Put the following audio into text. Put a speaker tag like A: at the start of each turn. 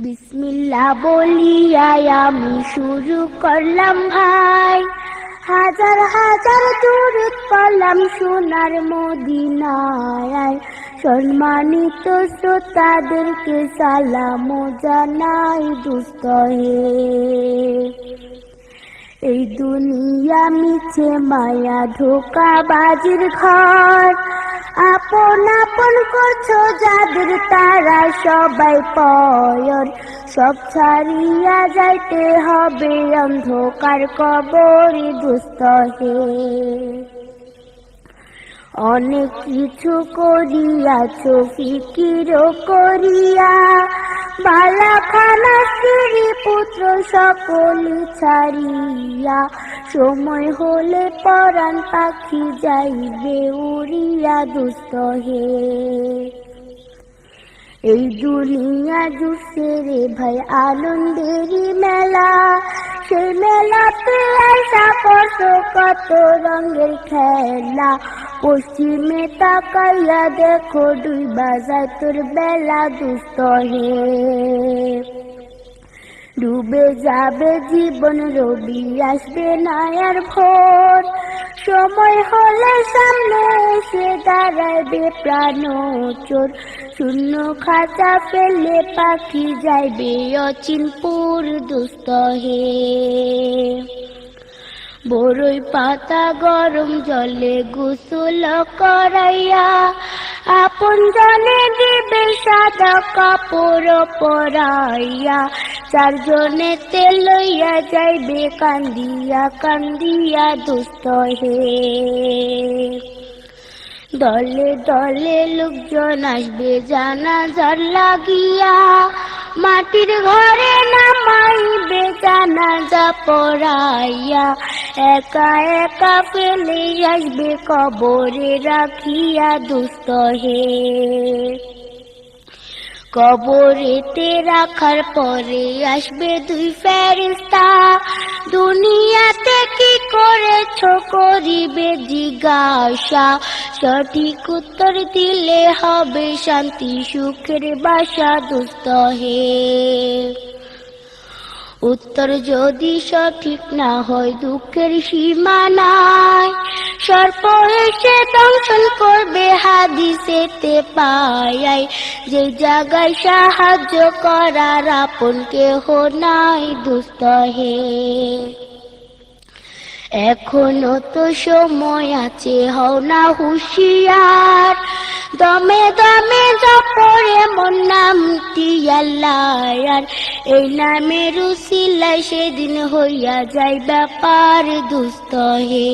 A: বিসমিল্লাহ বলিয়াই আমি শুরু করলাম ভাই, হাজার হাজার দূরত পড়লাম সোনার মদিনায়। সম্মানিত শ্রোতাদেরকে সালাম জানাই দোস্ত হে। এই দুনিয়া মিছে মায়া ধোঁকাবাজির ঘর, আপন আপন করছো যাদের তারা সবাই পয়র। সব ছাড়িয়া যাইতে হবে অন্ধকার কবরে দোস্ত হে। অনেক কিছু করিয়াছো ফিকির করিয়া, বালা খানা স্ত্রী পুত্র সকলি ছাড়িয়া, সময় হলে পরাণ পাখি যাইবে উড়িয়া দোস্ত হে। এই দুনিয়া জুড়ছে রে ভাই আনন্দেরই মেলা, সেই মেলাতে আশা করছো কত রঙের খেলা। পশ্চিমে তাকাইয়া দেখো ডুইবা যায় তোর বেলা দোস্ত হে। ডুবে যাবে জীবন রবি আসবে না আর ভোর, সময় হলে সামনে এসে দাঁড়াবে প্রাণ চোর। শূন্য খাঁচা ফেলে পাখি যাইবে অচিনপুর দোস্ত হে। বড়ই পাতা গরম জলে গোসল করাইয়া, আপন জনে দিবে সাদা কাপড় পরাইয়া। চারজনে তেল লইয়া যাইবে কান্দিয়া কান্দিয়া দোস্ত হে। দলে দলে লোকজন আসবে জানাজার লাগিয়া, মাটির ঘরে নামাইবে জানাজা পড়াইয়া। একা একা ফেলে আসবে কবরে রাখিয়া দোস্ত হে। কবরেতে রাখার পরে আসবে দুই ফেরেশতা, দুনিয়াতে কি করেছো করিবে জিজ্ঞাসা। সঠিক উত্তর দিলে হবে শান্তি সুখের বাসা দোস্ত হে। উত্তর যদি সঠিক না হয় দুঃখের সীমা নাই, সর্প এসে দংশন করবে হাদিসেতে পাই। যে জায়গায় সাহায্য করার আপন কেহ নাই দোস্ত হে। এখনো তো সময় আছে, হও না হুঁশিয়ার, দমে দমে জপরে মন নামটি আল্লাহ। এই নামের উসিলায় সেদিন হইয়া যায় ব্যাপার দোস্ত হে।